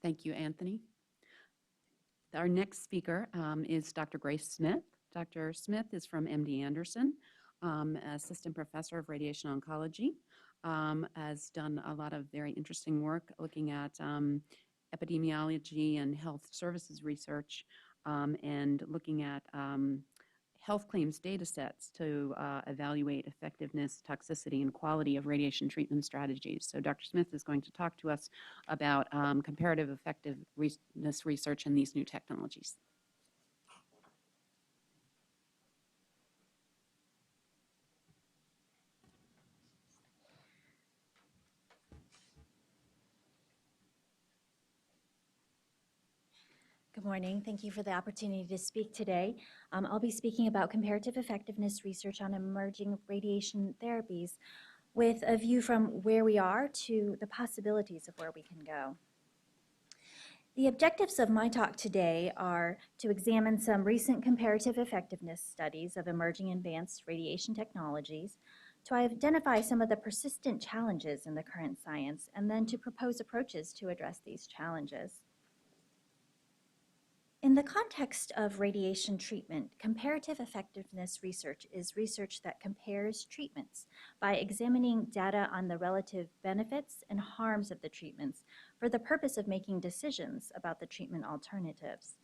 Thank you, Anthony. Our next speaker is Dr. Grace Smith. Dr. Smith is from MD Anderson, assistant professor of radiation oncology, has done a lot of very interesting work looking at epidemiology and health services research, and looking at health claims data sets to evaluate effectiveness, toxicity, and quality of radiation treatment strategies. So Dr. Smith is going to talk to us about comparative effectiveness research in these new technologies. Good morning. Thank you for the opportunity to speak today. I'll be speaking about comparative effectiveness research on emerging radiation therapies with a view from where we are to the possibilities of where we can go. The objectives of my talk today are to examine some recent comparative effectiveness studies of emerging advanced radiation technologies, to identify some of the persistent challenges in the current science, and then to propose approaches to address these challenges. In the context of radiation treatment, comparative effectiveness research is research that compares treatments by examining data on the relative benefits and harms of the treatments for the purpose of making decisions about the treatment alternatives.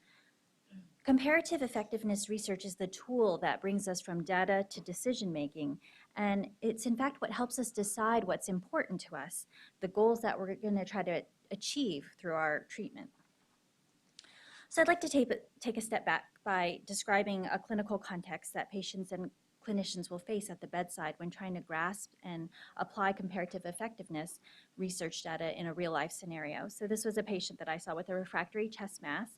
Comparative effectiveness research is the tool that brings us from data to decision making, and it's in fact what helps us decide what's important to us, the goals that we're going to try to achieve through our treatment. So I'd like to take a step back by describing a clinical context that patients and clinicians will face at the bedside when trying to grasp and apply comparative effectiveness research data in a real-life scenario. So this was a patient that I saw with a refractory chest mass,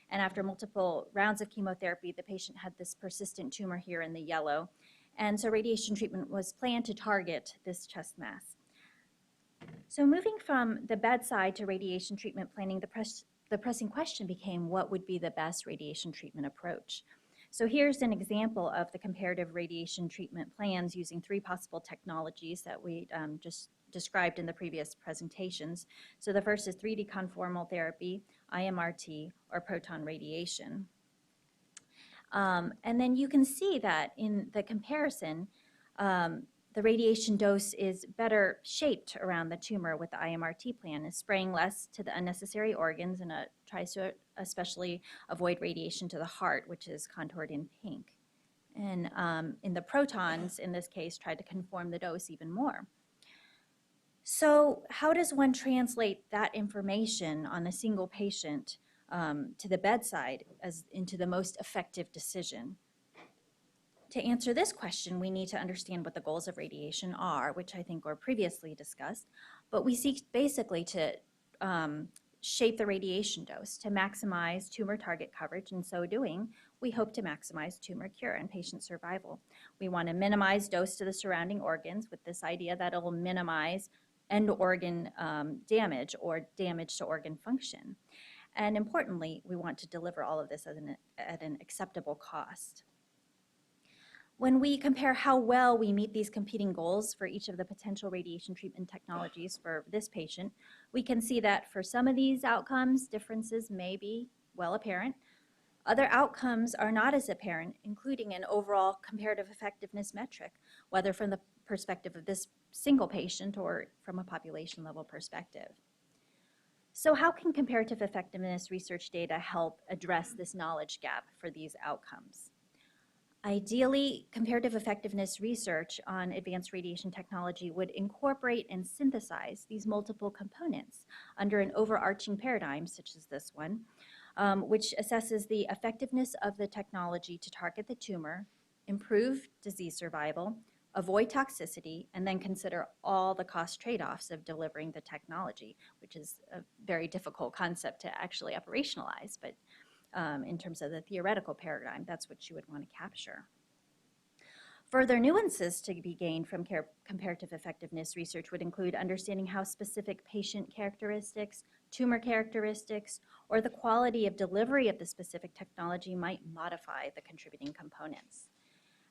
and after multiple rounds of chemotherapy, the patient had this persistent tumor here in the yellow, and so radiation treatment was planned to target this chest mass. So moving from the bedside to radiation treatment planning, the pressing question became what would be the best radiation treatment approach. So here's an example of the comparative radiation treatment plans using 3 possible technologies that we just described in the previous presentations. So the first is 3D conformal therapy, IMRT, or proton radiation. And then you can see that in the comparison, the radiation dose is better shaped around the tumor with the IMRT plan, is spraying less to the unnecessary organs and tries to especially avoid radiation to the heart, which is contoured in pink. And in the protons, in this case, tried to conform the dose even more. So how does one translate that information on a single patient to the bedside as into the most effective decision? To answer this question, we need to understand what the goals of radiation are, which I think were previously discussed, but we seek basically to shape the radiation dose to maximize tumor target coverage. In so doing, we hope to maximize tumor cure and patient survival. We want to minimize dose to the surrounding organs with this idea that it will minimize end organ damage or damage to organ function. And importantly, we want to deliver all of this at an acceptable cost. When we compare how well we meet these competing goals for each of the potential radiation treatment technologies for this patient, we can see that for some of these outcomes, differences may be well apparent. Other outcomes are not as apparent, including an overall comparative effectiveness metric, whether from the perspective of this single patient or from a population level perspective. So how can comparative effectiveness research data help address this knowledge gap for these outcomes? Ideally, comparative effectiveness research on advanced radiation technology would incorporate and synthesize these multiple components under an overarching paradigm, such as this one, which assesses the effectiveness of the technology to target the tumor, improve disease survival, avoid toxicity, and then consider all the cost trade-offs of delivering the technology, which is a very difficult concept to actually operationalize, but in terms of the theoretical paradigm, that's what you would want to capture. Further nuances to be gained from comparative effectiveness research would include understanding how specific patient characteristics, tumor characteristics, or the quality of delivery of the specific technology might modify the contributing components.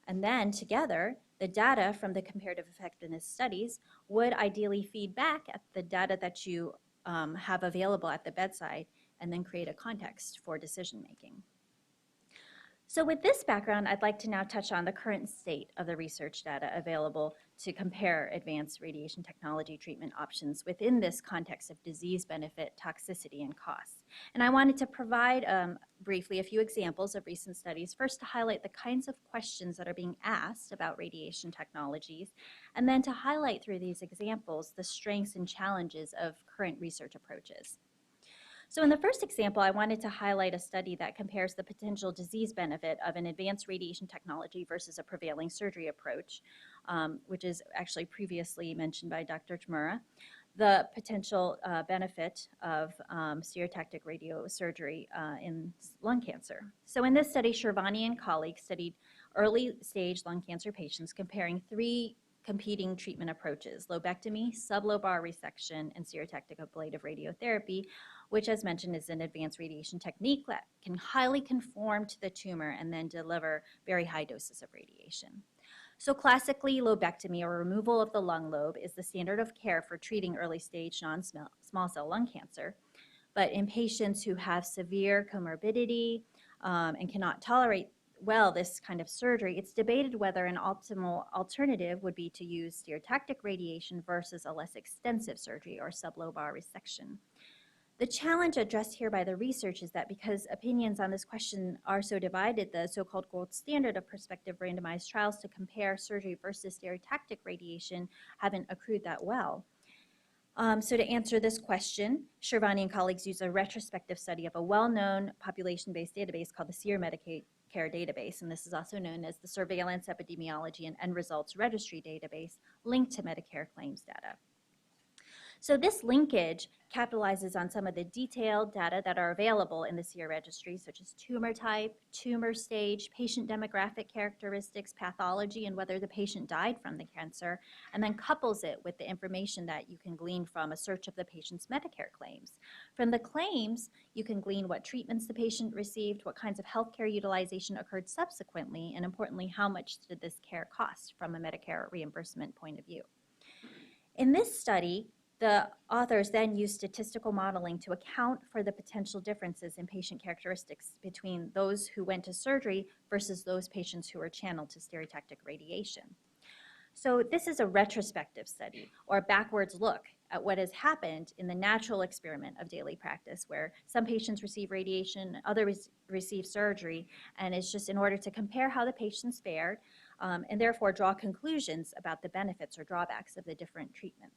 And then together, the data from the comparative effectiveness studies would ideally feed back at the data that you have available at the bedside, and then create a context for decision making. So with this background, I'd like to now touch on the current state of the research data available to compare advanced radiation technology treatment options within this context of disease benefit, toxicity, and costs. And I wanted to provide briefly a few examples of recent studies, first to highlight the kinds of questions that are being asked about radiation technologies, and then to highlight through these examples the strengths and challenges of current research approaches. So in the first example, I wanted to highlight a study that compares the potential disease benefit of an advanced radiation technology versus a prevailing surgery approach, which is actually previously mentioned by Dr. Tamura, the potential benefit of stereotactic radiosurgery in lung cancer. So in this study, Shervani and colleagues studied early stage lung cancer patients comparing 3 competing treatment approaches: lobectomy, sublobar resection, and stereotactic ablative radiotherapy, which, as mentioned, is an advanced radiation technique that can highly conform to the tumor and then deliver very high doses of radiation. So classically, lobectomy, or removal of the lung lobe, is the standard of care for treating early stage non-small cell lung cancer. But in patients who have severe comorbidity and cannot tolerate well this kind of surgery, it's debated whether an optimal alternative would be to use stereotactic radiation versus a less extensive surgery, or sublobar resection. The challenge addressed here by the research is that because opinions on this question are so divided, the so-called gold standard of prospective randomized trials to compare surgery versus stereotactic radiation haven't accrued that well. So to answer this question, Shervani and colleagues used a retrospective study of a well-known population-based database called the SEER Medicare database, and this is also known as the Surveillance, Epidemiology, and End Results Registry database, linked to Medicare claims data. So this linkage capitalizes on some of the detailed data that are available in the SEER registry, such as tumor type, tumor stage, patient demographic characteristics, pathology, and whether the patient died from the cancer, and then couples it with the information that you can glean from a search of the patient's Medicare claims. From the claims, you can glean what treatments the patient received, what kinds of healthcare utilization occurred subsequently, and importantly, how much did this care cost from a Medicare reimbursement point of view. In this study, the authors then used statistical modeling to account for the potential differences in patient characteristics between those who went to surgery versus those patients who were channeled to stereotactic radiation. So this is a retrospective study, or a backwards look at what has happened in the natural experiment of daily practice, where some patients receive radiation, others receive surgery, and it's just in order to compare how the patients fared, and therefore draw conclusions about the benefits or drawbacks of the different treatments.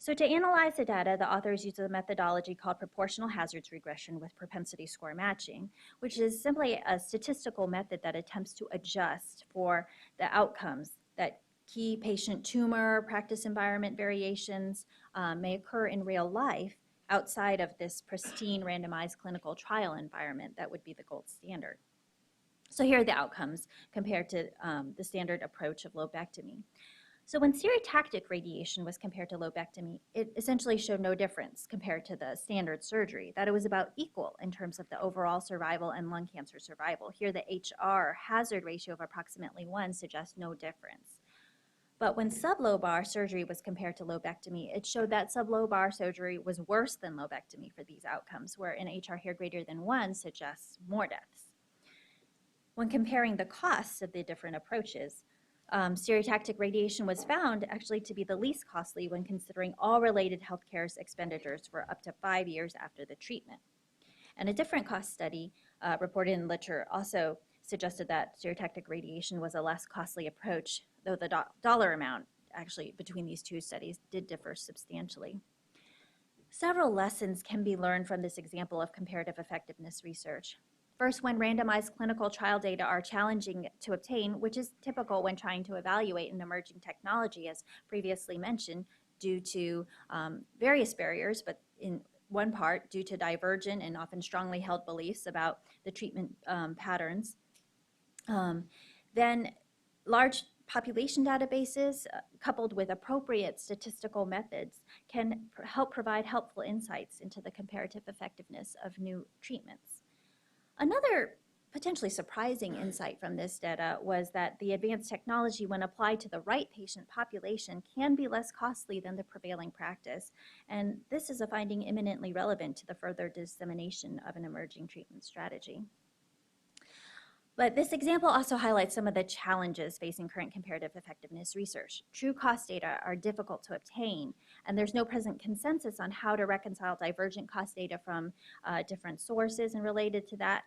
So to analyze the data, the authors used a methodology called proportional hazards regression with propensity score matching, which is simply a statistical method that attempts to adjust for the outcomes that key patient tumor, practice environment variations may occur in real life outside of this pristine randomized clinical trial environment that would be the gold standard. So here are the outcomes compared to the standard approach of lobectomy. So when stereotactic radiation was compared to lobectomy, it essentially showed no difference compared to the standard surgery, that it was about equal in terms of the overall survival and lung cancer survival. Here, the HR hazard ratio of approximately 1 suggests no difference. But when sublobar surgery was compared to lobectomy, it showed that sublobar surgery was worse than lobectomy for these outcomes, where an HR here greater than 1 suggests more deaths. When comparing the costs of the different approaches, stereotactic radiation was found actually to be the least costly when considering all related healthcare expenditures for up to 5 years after the treatment. And a different cost study reported in literature also suggested that stereotactic radiation was a less costly approach, though the dollar amount actually between these two studies did differ substantially. Several lessons can be learned from this example of comparative effectiveness research. First, when randomized clinical trial data are challenging to obtain, which is typical when trying to evaluate an emerging technology, as previously mentioned, due to various barriers, but in one part due to divergent and often strongly held beliefs about the treatment patterns, then large population databases coupled with appropriate statistical methods can help provide helpful insights into the comparative effectiveness of new treatments. Another potentially surprising insight from this data was that the advanced technology, when applied to the right patient population, can be less costly than the prevailing practice. And this is a finding eminently relevant to the further dissemination of an emerging treatment strategy. But this example also highlights some of the challenges facing current comparative effectiveness research. True cost data are difficult to obtain, and there's no present consensus on how to reconcile divergent cost data from different sources. And related to that,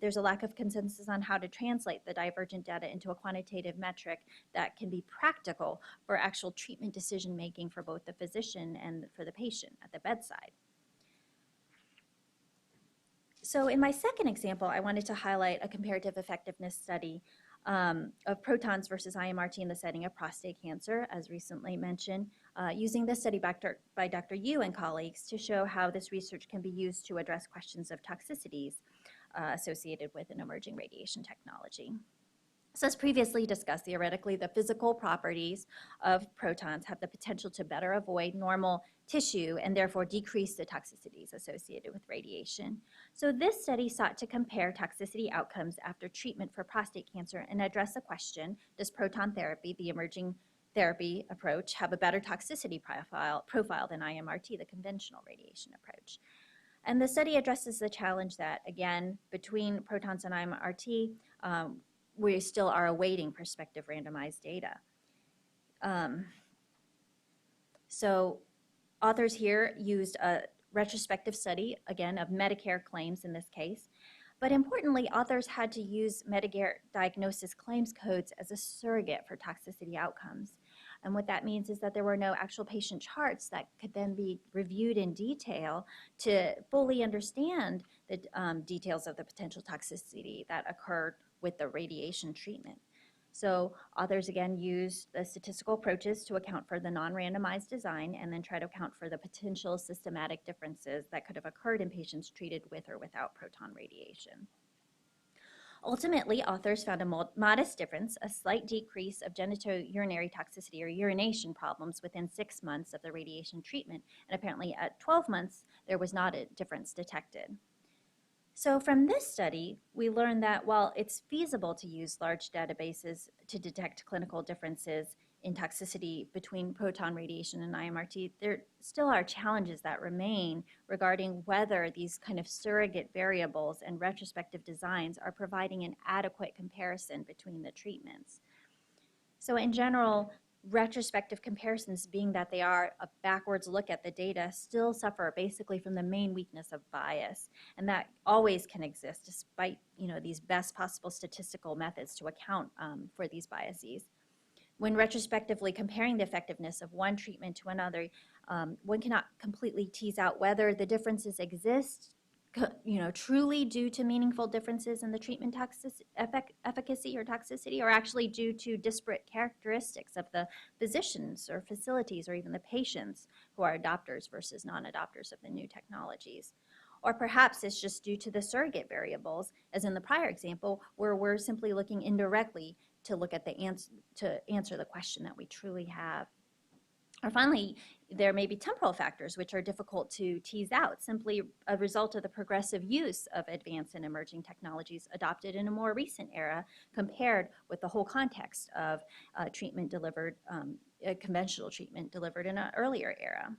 there's a lack of consensus on how to translate the divergent data into a quantitative metric that can be practical for actual treatment decision making for both the physician and for the patient at the bedside. So in my second example, I wanted to highlight a comparative effectiveness study of protons versus IMRT in the setting of prostate cancer, as recently mentioned, using this study by Dr. Yu and colleagues to show how this research can be used to address questions of toxicities associated with an emerging radiation technology. So as previously discussed, theoretically, the physical properties of protons have the potential to better avoid normal tissue and therefore decrease the toxicities associated with radiation. So this study sought to compare toxicity outcomes after treatment for prostate cancer and address the question, does proton therapy, the emerging therapy approach, have a better toxicity profile than IMRT, the conventional radiation approach? And the study addresses the challenge that, again, between protons and IMRT, we still are awaiting prospective randomized data. So authors here used a retrospective study, again, of Medicare claims in this case. But importantly, authors had to use Medicare diagnosis claims codes as a surrogate for toxicity outcomes. And what that means is that there were no actual patient charts that could then be reviewed in detail to fully understand the details of the potential toxicity that occurred with the radiation treatment. So authors again used the statistical approaches to account for the non-randomized design and then try to account for the potential systematic differences that could have occurred in patients treated with or without proton radiation. Ultimately, authors found a modest difference, a slight decrease of genitourinary toxicity or urination problems within 6 months of the radiation treatment, and apparently at 12 months, there was not a difference detected. So from this study, we learned that while it's feasible to use large databases to detect clinical differences in toxicity between proton radiation and IMRT, there still are challenges that remain regarding whether these kind of surrogate variables and retrospective designs are providing an adequate comparison between the treatments. So in general, retrospective comparisons, being that they are a backwards look at the data, still suffer basically from the main weakness of bias, and that always can exist despite these best possible statistical methods to account for these biases. When retrospectively comparing the effectiveness of one treatment to another, one cannot completely tease out whether the differences exist truly due to meaningful differences in the treatment efficacy or toxicity, or actually due to disparate characteristics of the physicians or facilities or even the patients who are adopters versus non-adopters of the new technologies. Or perhaps it's just due to the surrogate variables, as in the prior example, where we're simply looking indirectly to look at the answer the question that we truly have. Or finally, there may be temporal factors which are difficult to tease out, simply a result of the progressive use of advanced and emerging technologies adopted in a more recent era compared with the whole context of treatment delivered, conventional treatment delivered in an earlier era.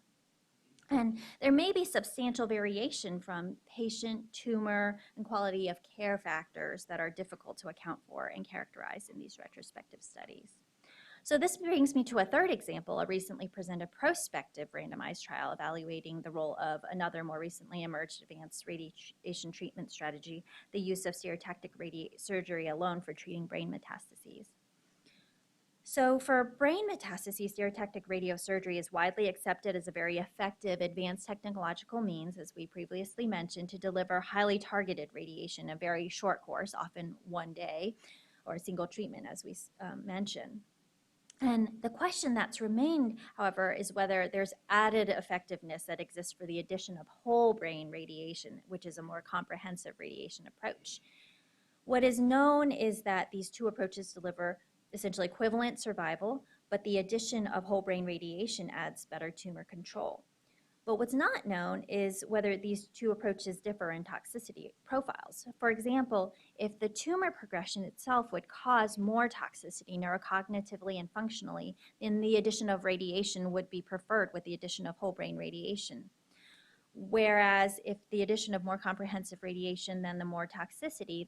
And there may be substantial variation from patient, tumor, and quality of care factors that are difficult to account for and characterize in these retrospective studies. So this brings me to a third example, a recently presented prospective randomized trial evaluating the role of another more recently emerged advanced radiation treatment strategy, the use of stereotactic surgery alone for treating brain metastases. So for brain metastases, stereotactic radiosurgery is widely accepted as a very effective advanced technological means, as we previously mentioned, to deliver highly targeted radiation in a very short course, often one day, or a single treatment, as we mentioned. And the question that's remained, however, is whether there's added effectiveness that exists for the addition of whole brain radiation, which is a more comprehensive radiation approach. What is known is that these two approaches deliver essentially equivalent survival, but the addition of whole brain radiation adds better tumor control. But what's not known is whether these two approaches differ in toxicity profiles. For example, if the tumor progression itself would cause more toxicity neurocognitively and functionally, then the addition of radiation would be preferred with the addition of whole brain radiation. Whereas if the addition of more comprehensive radiation, then the more toxicity,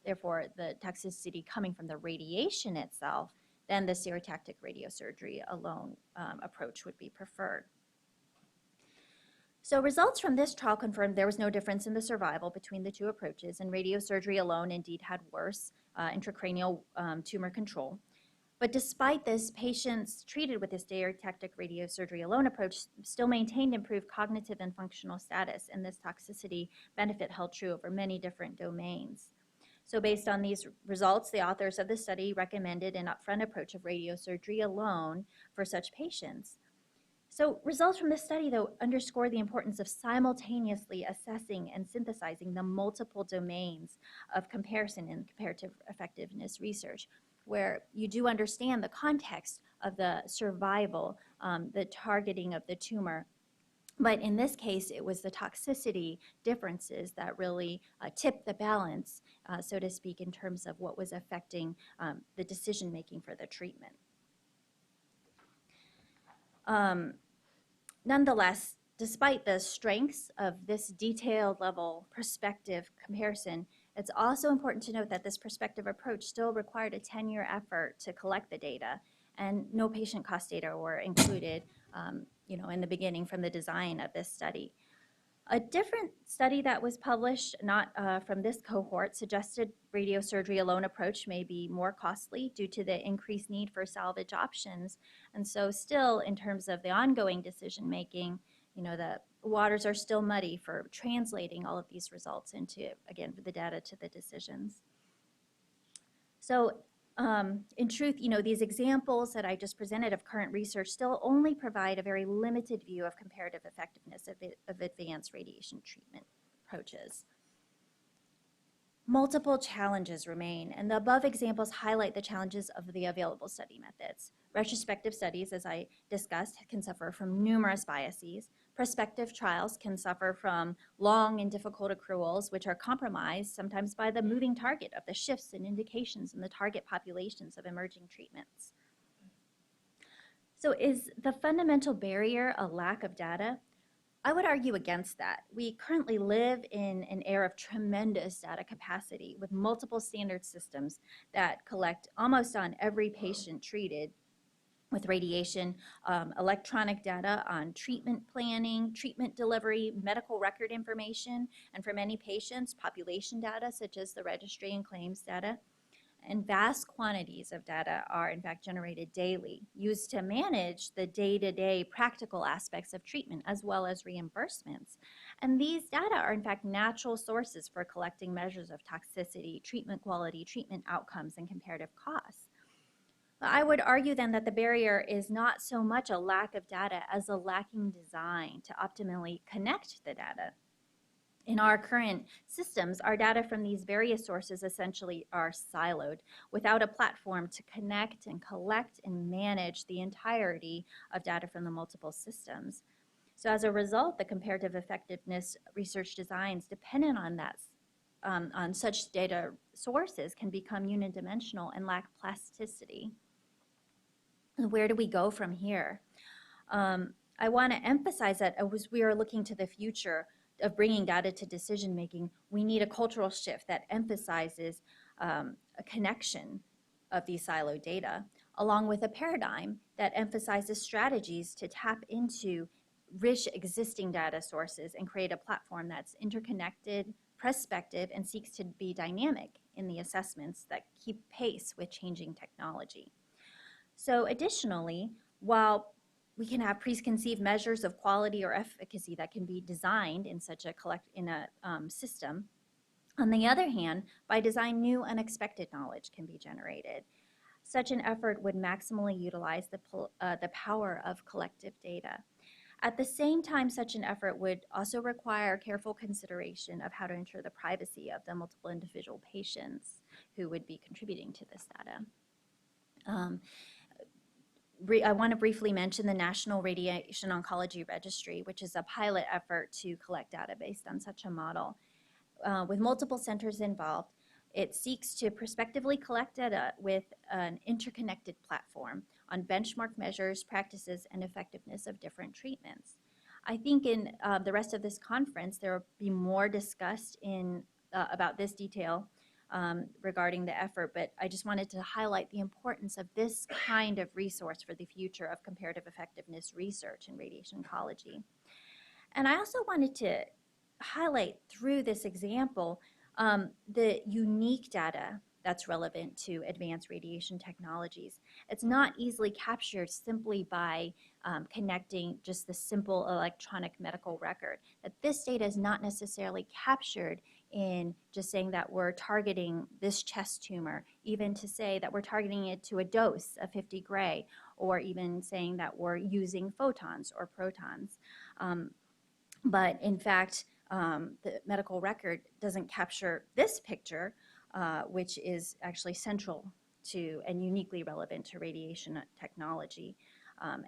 therefore the toxicity coming from the radiation itself, then the stereotactic radiosurgery alone approach would be preferred. So results from this trial confirmed there was no difference in the survival between the two approaches, and radiosurgery alone indeed had worse intracranial tumor control. But despite this, patients treated with the stereotactic radiosurgery alone approach still maintained improved cognitive and functional status, and this toxicity benefit held true over many different domains. So based on these results, the authors of the study recommended an upfront approach of radiosurgery alone for such patients. So results from this study, though, underscore the importance of simultaneously assessing and synthesizing the multiple domains of comparison in comparative effectiveness research, where you do understand the context of the survival, the targeting of the tumor. But in this case, it was the toxicity differences that really tipped the balance, so to speak, in terms of what was affecting the decision-making for the treatment. Nonetheless, despite the strengths of this detailed level prospective comparison, it's also important to note that this prospective approach still required a 10-year effort to collect the data, and no patient cost data were included in the beginning from the design of this study. A different study that was published, not from this cohort, suggested radiosurgery alone approach may be more costly due to the increased need for salvage options. And so still, in terms of the ongoing decision making, the waters are still muddy for translating all of these results into, again, the data to the decisions. So in truth, these examples that I just presented of current research still only provide a very limited view of comparative effectiveness of advanced radiation treatment approaches. Multiple challenges remain, and the above examples highlight the challenges of the available study methods. Retrospective studies, as I discussed, can suffer from numerous biases. Prospective trials can suffer from long and difficult accruals, which are compromised sometimes by the moving target of the shifts and indications in the target populations of emerging treatments. So is the fundamental barrier a lack of data? I would argue against that. We currently live in an era of tremendous data capacity with multiple standard systems that collect almost on every patient treated with radiation, electronic data on treatment planning, treatment delivery, medical record information, and for many patients, population data such as the registry and claims data. And vast quantities of data are in fact generated daily, used to manage the day-to-day practical aspects of treatment as well as reimbursements. And these data are in fact natural sources for collecting measures of toxicity, treatment quality, treatment outcomes, and comparative costs. I would argue then that the barrier is not so much a lack of data as a lacking design to optimally connect the data. In our current systems, our data from these various sources essentially are siloed without a platform to connect and collect and manage the entirety of data from the multiple systems. So as a result, the comparative effectiveness research designs dependent on that, on such data sources can become unidimensional and lack plasticity. Where do we go from here? I want to emphasize that as we are looking to the future of bringing data to decision making, we need a cultural shift that emphasizes a connection of these siloed data, along with a paradigm that emphasizes strategies to tap into rich existing data sources and create a platform that's interconnected, prospective, and seeks to be dynamic in the assessments that keep pace with changing technology. So additionally, while we can have preconceived measures of quality or efficacy that can be designed in such a system, on the other hand, by design, new unexpected knowledge can be generated. Such an effort would maximally utilize the power of collective data. At the same time, such an effort would also require careful consideration of how to ensure the privacy of the multiple individual patients who would be contributing to this data. I want to briefly mention the National Radiation Oncology Registry, which is a pilot effort to collect data based on such a model. With multiple centers involved, it seeks to prospectively collect data with an interconnected platform on benchmark measures, practices, and effectiveness of different treatments. I think in the rest of this conference, there will be more discussed about this detail regarding the effort, but I just wanted to highlight the importance of this kind of resource for the future of comparative effectiveness research in radiation oncology. And I also wanted to highlight through this example the unique data that's relevant to advanced radiation technologies. It's not easily captured simply by connecting just the simple electronic medical record. That this data is not necessarily captured in just saying that we're targeting this chest tumor, even to say that we're targeting it to a dose of 50 gray, or even saying that we're using photons or protons. But in fact, the medical record doesn't capture this picture, which is actually central to and uniquely relevant to radiation technology,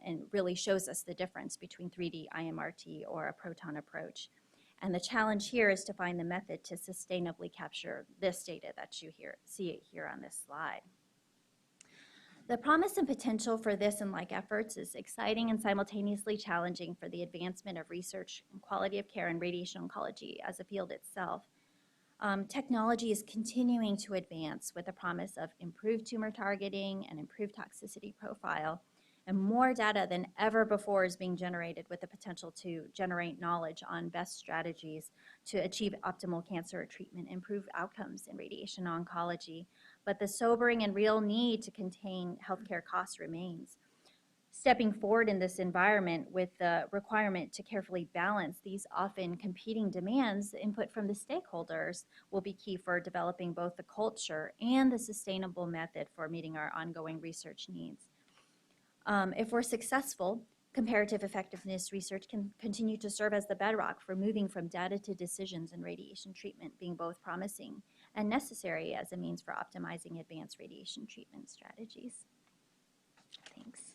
and really shows us the difference between 3D IMRT or a proton approach. And the challenge here is to find the method to sustainably capture this data that you see it here on this slide. The promise and potential for this and like efforts is exciting and simultaneously challenging for the advancement of research and quality of care in radiation oncology as a field itself. Technology is continuing to advance with the promise of improved tumor targeting and improved toxicity profile, and more data than ever before is being generated with the potential to generate knowledge on best strategies to achieve optimal cancer treatment, improve outcomes in radiation oncology. But the sobering and real need to contain healthcare costs remains. Stepping forward in this environment with the requirement to carefully balance these often competing demands, input from the stakeholders will be key for developing both the culture and the sustainable method for meeting our ongoing research needs. If we're successful, comparative effectiveness research can continue to serve as the bedrock for moving from data to decisions in radiation treatment, being both promising and necessary as a means for optimizing advanced radiation treatment strategies. Thanks.